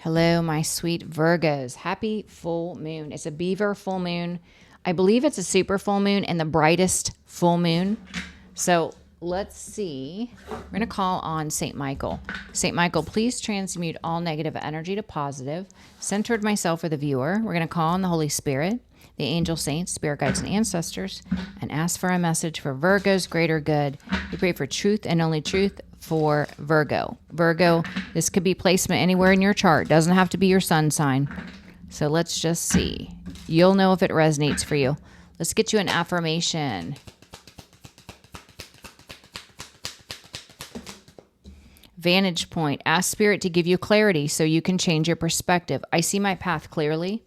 Hello, my sweet Virgos. Happy full moon. It's a beaver full moon. I believe it's a super full moon and the brightest full moon. So let's see. We're going to call on St. Michael. St. Michael, please transmute all negative energy to positive. Centered myself for the viewer. We're going to call on the Holy Spirit, the angel saints, spirit guides, and ancestors, and ask for a message for Virgo's greater good. We pray for truth and only truth for Virgo. Virgo, this could be placement anywhere in your chart. Doesn't have to be your sun sign. So let's just see. You'll know if it resonates for you. Let's get you an affirmation. Vantage point. Ask Spirit to give you clarity so you can change your perspective. I see my path clearly.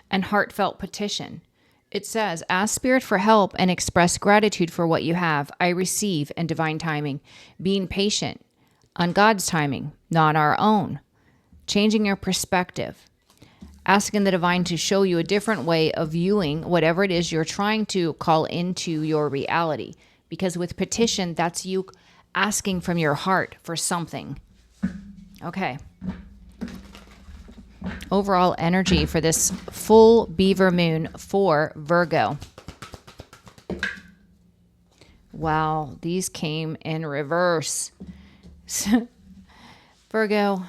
And heartfelt petition. It says, ask Spirit for help and express gratitude for what you have. I receive in divine timing. Being patient on God's timing, not our own. Changing your perspective. Asking the divine to show you a different way of viewing whatever it is you're trying to call into your reality. Because with petition, that's you asking from your heart for something. Okay. Overall energy for this full beaver moon for Virgo. Wow, these came in reverse. Virgo,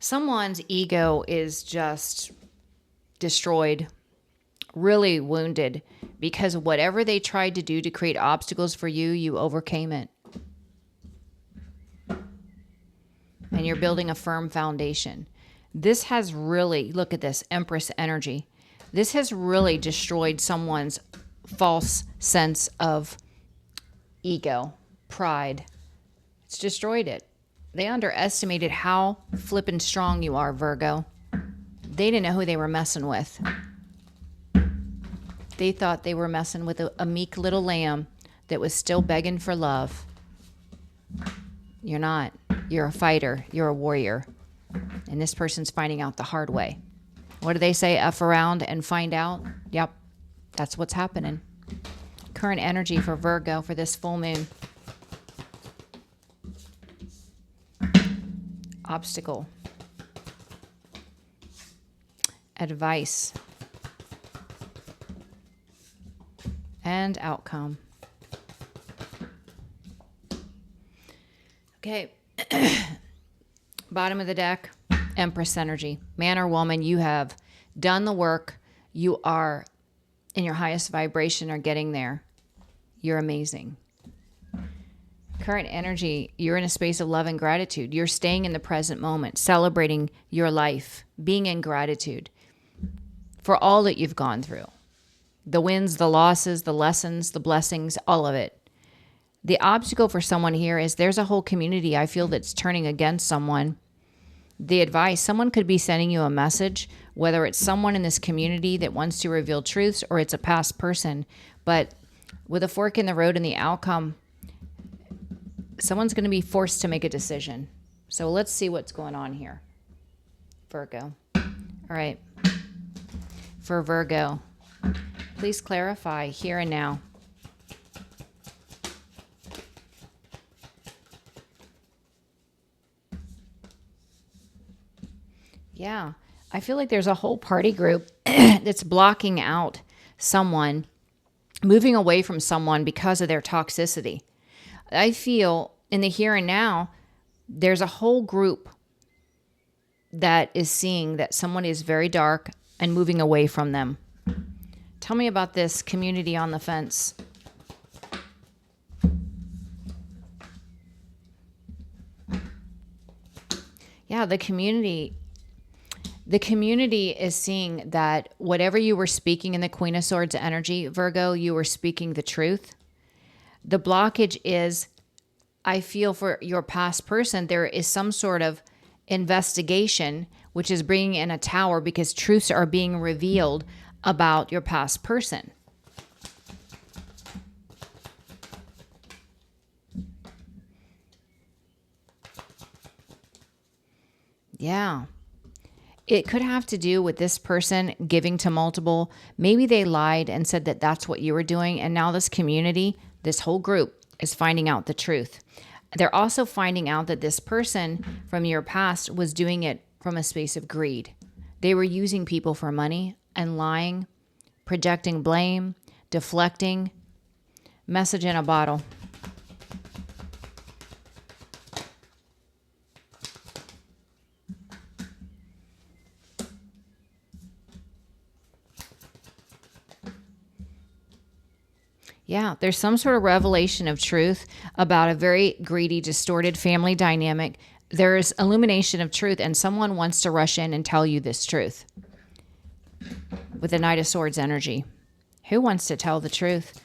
someone's ego is just destroyed, really wounded, because whatever they tried to do to create obstacles for you, you overcame it. And you're building a firm foundation. This has really, look at this, Empress energy. This has really destroyed someone's false sense of ego, pride. It's destroyed it. They underestimated how flippin' strong you are, Virgo. They didn't know who they were messing with. They thought they were messing with a meek little lamb that was still begging for love. You're not. You're a fighter. You're a warrior. And this person's finding out the hard way. What do they say? F around and find out? Yep. That's what's happening. Current energy for Virgo for this full moon. Obstacle. Advice. And outcome. Okay. Bottom of the deck, Empress energy. Man or woman, you have done the work. You are in your highest vibration or getting there. You're amazing. Current energy, you're in a space of love and gratitude. You're staying in the present moment, celebrating your life, being in gratitude for all that you've gone through. The wins, the losses, the lessons, the blessings, all of it. The obstacle for someone here is there's a whole community I feel that's turning against someone. The advice, someone could be sending you a message, whether it's someone in this community that wants to reveal truths or it's a past person. But with a fork in the road and the outcome, someone's going to be forced to make a decision. So let's see what's going on here. Virgo. All right. For Virgo, please clarify here and now. Yeah, I feel like there's a whole party group that's blocking out someone, moving away from someone because of their toxicity. I feel in the here and now, there's a whole group that is seeing that someone is very dark and moving away from them. Tell me about this community on the fence. Yeah, the community is seeing that whatever you were speaking in the Queen of Swords energy, Virgo, you were speaking the truth. The blockage is, I feel for your past person, there is some sort of investigation, which is bringing in a tower because truths are being revealed about your past person. Yeah. It could have to do with this person giving to multiple. Maybe they lied and said that that's what you were doing. And now this community, this whole group is finding out the truth. They're also finding out that this person from your past was doing it from a space of greed. They were using people for money and lying, projecting blame, deflecting. Message in a bottle. Yeah, there's some sort of revelation of truth about a very greedy, distorted family dynamic. There's illumination of truth, and someone wants to rush in and tell you this truth with the Knight of Swords energy. Who wants to tell the truth?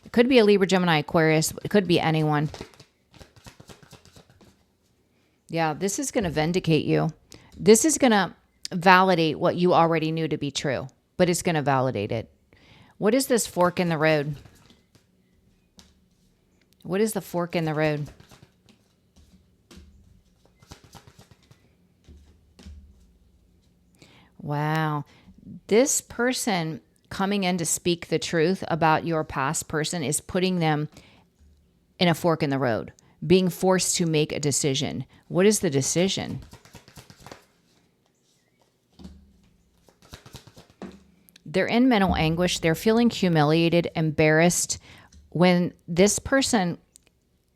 It could be a Libra, Gemini, Aquarius. It could be anyone. Yeah, this is going to vindicate you. This is going to validate what you already knew to be true, but it's going to validate it. What is this fork in the road? What is the fork in the road? Wow. This person coming in to speak the truth about your past person is putting them in a fork in the road, being forced to make a decision. What is the decision? They're in mental anguish. They're feeling humiliated, embarrassed. When this person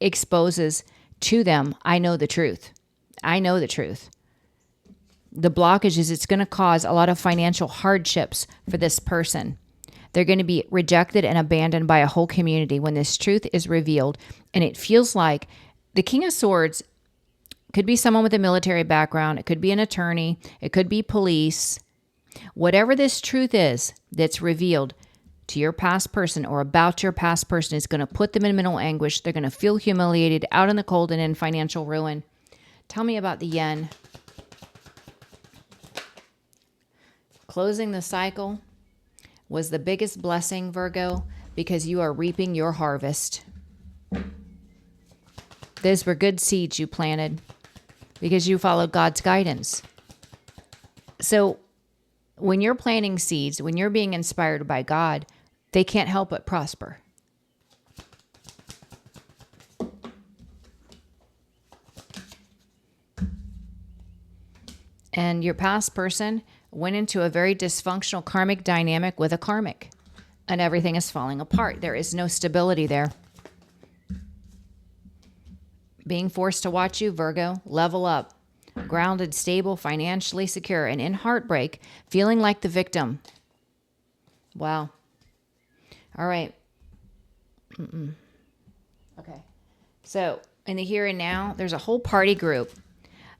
exposes to them, I know the truth. I know the truth. The blockage is it's going to cause a lot of financial hardships for this person. They're going to be rejected and abandoned by a whole community when this truth is revealed. And it feels like the King of Swords could be someone with a military background. It could be an attorney. It could be police. Whatever this truth is that's revealed to your past person or about your past person is going to put them in mental anguish. They're going to feel humiliated, out in the cold, and in financial ruin. Tell me about the yen. Closing the cycle was the biggest blessing, Virgo, because you are reaping your harvest. Those were good seeds you planted because you followed God's guidance. So when you're planting seeds, when you're being inspired by God, they can't help but prosper. And your past person went into a very dysfunctional karmic dynamic with a karmic, and everything is falling apart. There is no stability there. Being forced to watch you, Virgo, level up. Grounded, stable, financially secure, and in heartbreak, feeling like the victim. Wow. All right. Okay. So in the here and now, there's a whole party group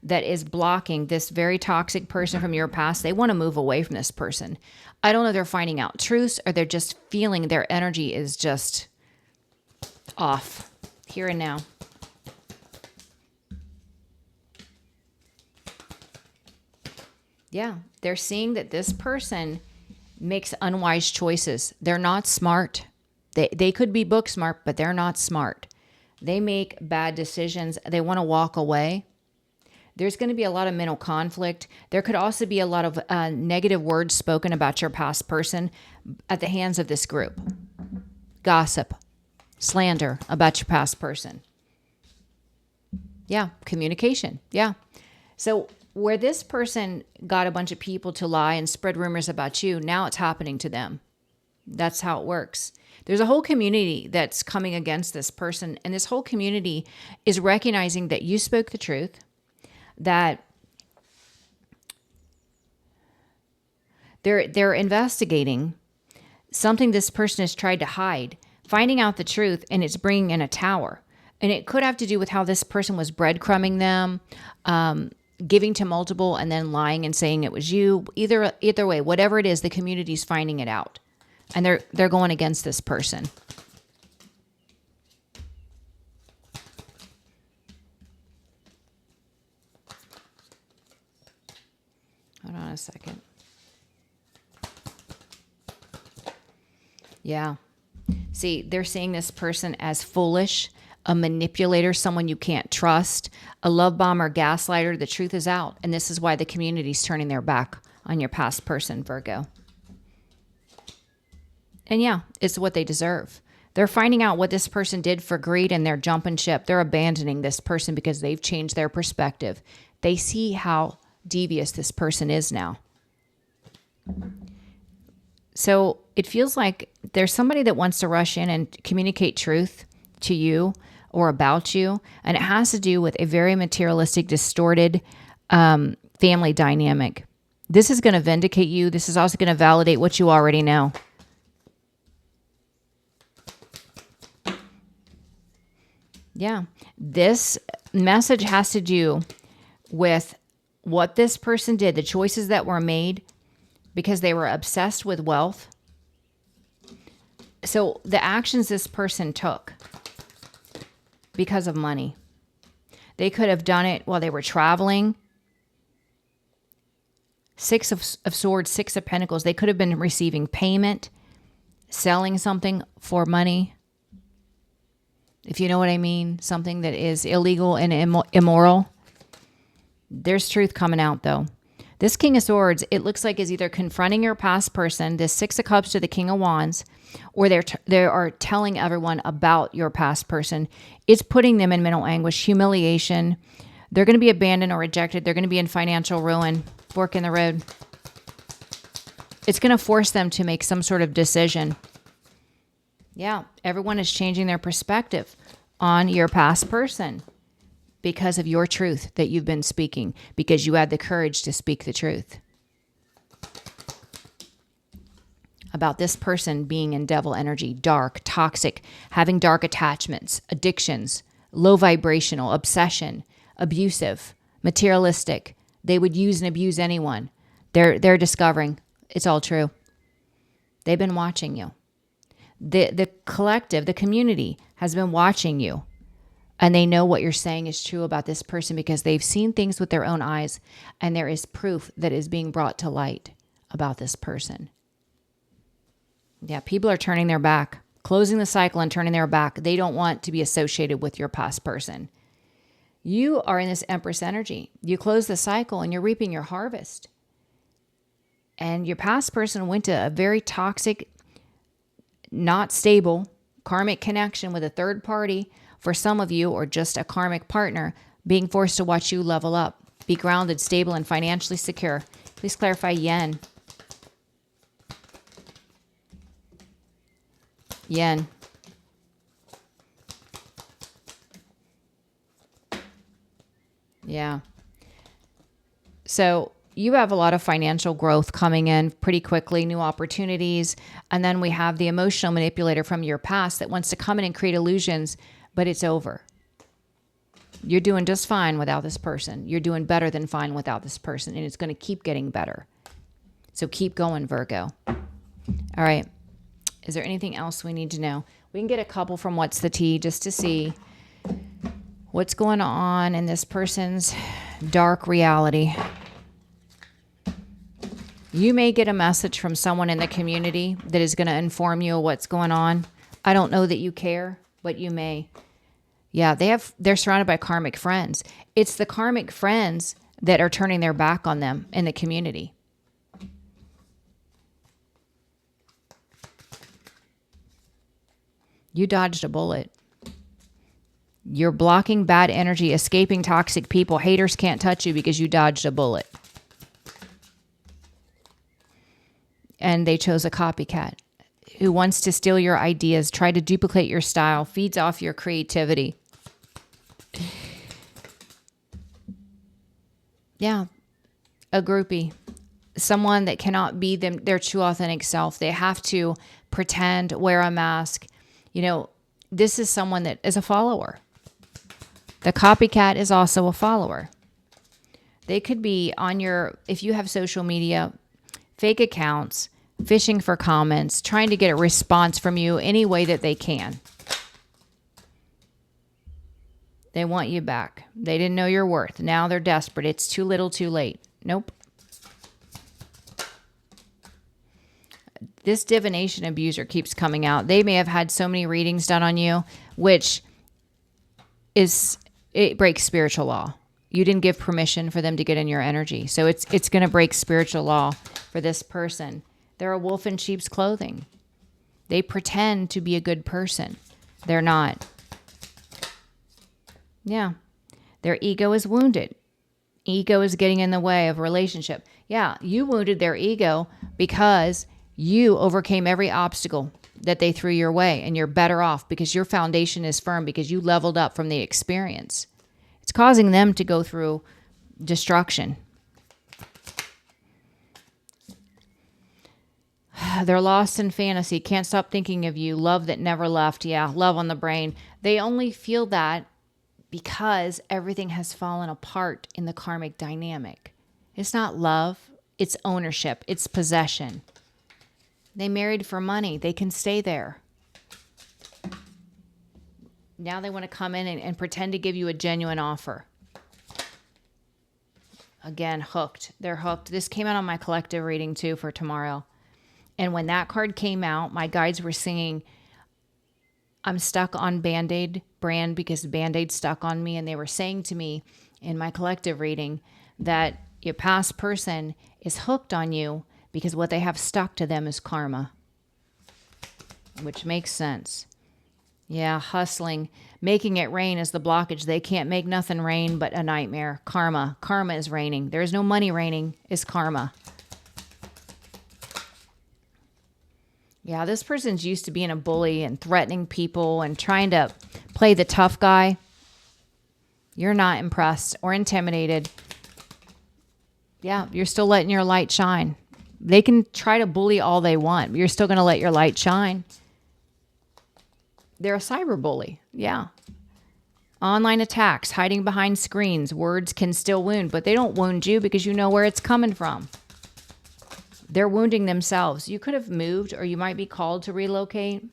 that is blocking this very toxic person from your past. They want to move away from this person. I don't know if they're finding out truths or they're just feeling their energy is just off. Here and now. Yeah, they're seeing that this person makes unwise choices. They're not smart. They could be book smart, but they're not smart. They make bad decisions. They want to walk away. There's going to be a lot of mental conflict. There could also be a lot of negative words spoken about your past person at the hands of this group. Gossip, slander about your past person. Yeah, communication. Yeah. So where this person got a bunch of people to lie and spread rumors about you, now it's happening to them. That's how it works. There's a whole community that's coming against this person, and this whole community is recognizing that you spoke the truth, that they're investigating something this person has tried to hide, finding out the truth, and it's bringing in a tower. And it could have to do with how this person was breadcrumbing them, giving to multiple and then lying and saying it was you. Either way, whatever it is, the community's finding it out. And they're going against this person. Hold on a second. Yeah. See, they're seeing this person as foolish, a manipulator, someone you can't trust, a love bomb or gaslighter. The truth is out. And this is why the community's turning their back on your past person, Virgo. And yeah, it's what they deserve. They're finding out what this person did for greed and they're jumping ship. They're abandoning this person because they've changed their perspective. They see how devious this person is now. So it feels like there's somebody that wants to rush in and communicate truth to you or about you. And it has to do with a very materialistic, distorted family dynamic. This is going to vindicate you. This is also going to validate what you already know. Yeah. This message has to do with what this person did, the choices that were made because they were obsessed with wealth. So the actions this person took because of money. They could have done it while they were traveling. Six of Swords, Six of Pentacles. They could have been receiving payment, selling something for money. If you know what I mean, something that is illegal and immoral. There's truth coming out, though. This King of Swords, it looks like is either confronting your past person, this Six of Cups to the King of Wands, or they are telling everyone about your past person. It's putting them in mental anguish, humiliation. They're going to be abandoned or rejected. They're going to be in financial ruin, fork in the road. It's going to force them to make some sort of decision. Yeah, everyone is changing their perspective on your past person because of your truth that you've been speaking, because you had the courage to speak the truth about this person being in devil energy, dark, toxic, having dark attachments, addictions, low vibrational, obsession, abusive, materialistic. They would use and abuse anyone. They're discovering it's all true. They've been watching you. The collective, the community has been watching you, and they know what you're saying is true about this person because they've seen things with their own eyes, and there is proof that is being brought to light about this person. Yeah, people are turning their back, closing the cycle and turning their back. They don't want to be associated with your past person. You are in this Empress energy. You close the cycle and you're reaping your harvest. And your past person went to a very toxic, not stable karmic connection with a third party for some of you, or just a karmic partner being forced to watch you level up, be grounded, stable, and financially secure. Please clarify yen. Yen. Yeah. So you have a lot of financial growth coming in pretty quickly, new opportunities. And then we have the emotional manipulator from your past that wants to come in and create illusions, but it's over. You're doing just fine without this person. You're doing better than fine without this person, and it's going to keep getting better. So keep going, Virgo. All right. Is there anything else we need to know? We can get a couple from What's the Tea just to see what's going on in this person's dark reality. You may get a message from someone in the community that is going to inform you of what's going on. I don't know that you care, but you may. Yeah, they're surrounded by karmic friends. It's the karmic friends that are turning their back on them in the community. You dodged a bullet. You're blocking bad energy, escaping toxic people. Haters can't touch you because you dodged a bullet. And they chose a copycat who wants to steal your ideas, try to duplicate your style, feeds off your creativity. Yeah, a groupie. Someone that cannot be their true authentic self. They have to pretend, wear a mask. You know, this is someone that is a follower. The copycat is also a follower. They could be on if you have social media, fake accounts, fishing for comments, trying to get a response from you any way that they can. They want you back. They didn't know your worth. Now they're desperate. It's too little, too late. Nope. This divination abuser keeps coming out. They may have had so many readings done on you, which it breaks spiritual law. You didn't give permission for them to get in your energy. So it's going to break spiritual law for this person. They're a wolf in sheep's clothing. They pretend to be a good person. They're not. Yeah. Their ego is wounded. Ego is getting in the way of relationship. Yeah, you wounded their ego because you overcame every obstacle that they threw your way, and you're better off because your foundation is firm, because you leveled up from the experience. It's causing them to go through destruction. They're lost in fantasy. Can't stop thinking of you. Love that never left. Yeah, love on the brain. They only feel that because everything has fallen apart in the karmic dynamic. It's not love. It's ownership. It's possession. They married for money. They can stay there. Now they want to come in and pretend to give you a genuine offer. Again, hooked. They're hooked. This came out on my collective reading too for tomorrow. And when that card came out, my guides were singing, I'm stuck on Band-Aid brand because Band-Aid stuck on me. And they were saying to me in my collective reading that your past person is hooked on you because what they have stuck to them is karma, which makes sense. Yeah, hustling. Making it rain is the blockage. They can't make nothing rain but a nightmare. Karma. Karma is raining. There is no money raining. It's karma. Yeah, this person's used to being a bully and threatening people and trying to play the tough guy. You're not impressed or intimidated. Yeah, you're still letting your light shine. They can try to bully all they want, but you're still going to let your light shine. They're a cyber bully. Yeah. Online attacks, hiding behind screens. Words can still wound, but they don't wound you because you know where it's coming from. They're wounding themselves. You could have moved, or you might be called to relocate.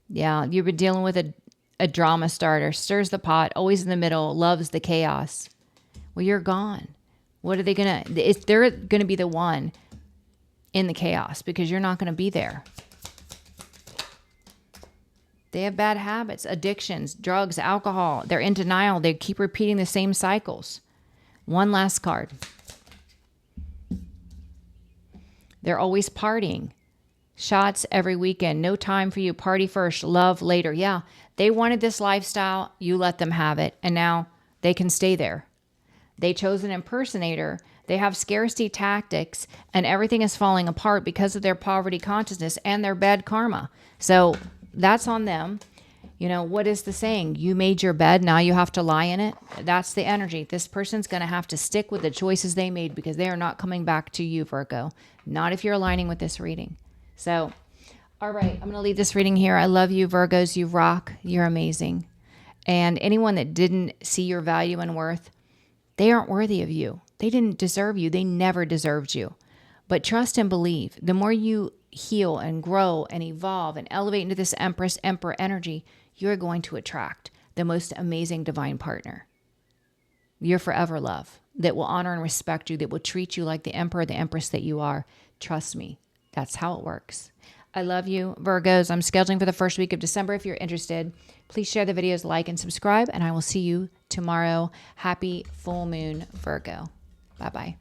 Yeah, you've been dealing with a drama starter. Stirs the pot, always in the middle, loves the chaos. Well, you're gone. What are they going to... They're going to be the one in the chaos because you're not going to be there. They have bad habits, addictions, drugs, alcohol. They're in denial. They keep repeating the same cycles. One last card. They're always partying. Shots every weekend. No time for you. Party first, love later. Yeah, they wanted this lifestyle. You let them have it. And now they can stay there. They chose an impersonator. They have scarcity tactics. And everything is falling apart because of their poverty consciousness and their bad karma. So that's on them. You know, what is the saying? You made your bed, now you have to lie in it. That's the energy. This person's going to have to stick with the choices they made because they are not coming back to you, Virgo. Not if you're aligning with this reading. So, all right, I'm going to leave this reading here. I love you, Virgos. You rock. You're amazing. And anyone that didn't see your value and worth, they aren't worthy of you. They didn't deserve you. They never deserved you. But trust and believe. The more you heal and grow and evolve and elevate into this Empress, Emperor energy, you're going to attract the most amazing divine partner. Your forever love that will honor and respect you, that will treat you like the emperor, the empress that you are. Trust me, that's how it works. I love you, Virgos. I'm scheduling for the first week of December. If you're interested, please share the videos, like, and subscribe, and I will see you tomorrow. Happy full moon, Virgo. Bye-bye.